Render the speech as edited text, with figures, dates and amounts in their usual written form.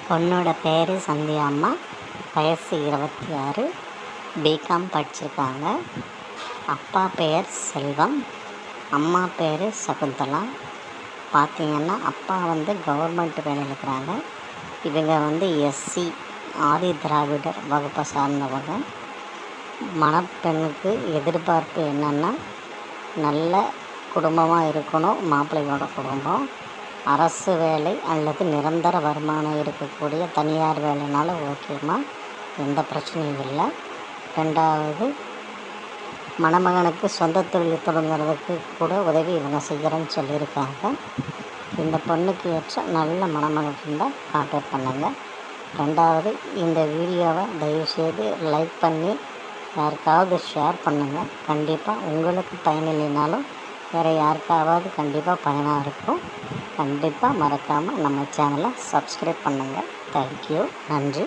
பொண்ணோட பேர் சந்தியா அம்மா. வயசு 26. பிகாம் படிச்சிருக்காங்க. அப்பா பெயர் செல்வம், அம்மா பேர் சகுந்தலா. பார்த்திங்கன்னா அப்பா கவர்மெண்ட் வேலையில் இருக்கிறாங்க. இவங்க எஸ்சி ஆதி திராவிடர் வகுப்பை சார்ந்தவங்க. மணப்பெண்ணுக்கு எதிர்பார்ப்பு என்னென்னா, நல்ல குடும்பமாக இருக்கணும். மாப்பிள்ளையோட குடும்பம் அரசு வேலை அல்லது நிரந்தர வருமானம் இருக்கக்கூடிய தனியார் வேலைனால ஓகேம்மா, எந்த பிரச்சனையும் இல்லை. ரெண்டாவது, மணமகனுக்கு சொந்த தொழில் தொடங்குறதுக்கு கூட உதவி இவங்க செய்கிறேன்னு சொல்லியிருக்காங்க. இந்த பொண்ணுக்கு ஏற்ற நல்ல மணமகன் இருந்தால் கான்டாக்ட் பண்ணுங்கள். ரெண்டாவது, இந்த வீடியோவை தயவுசெய்து லைக் பண்ணி யாருக்காவது ஷேர் பண்ணுங்கள். கண்டிப்பாக உங்களுக்கு பயனில்லைனாலும் வேறு யாருக்காவது கண்டிப்பாக பயனாக இருக்கும். கண்டிப்பாக மறக்காமல் நம்ம சேனலை சப்ஸ்கிரைப் பண்ணுங்கள். தேங்க்யூ. நன்றி.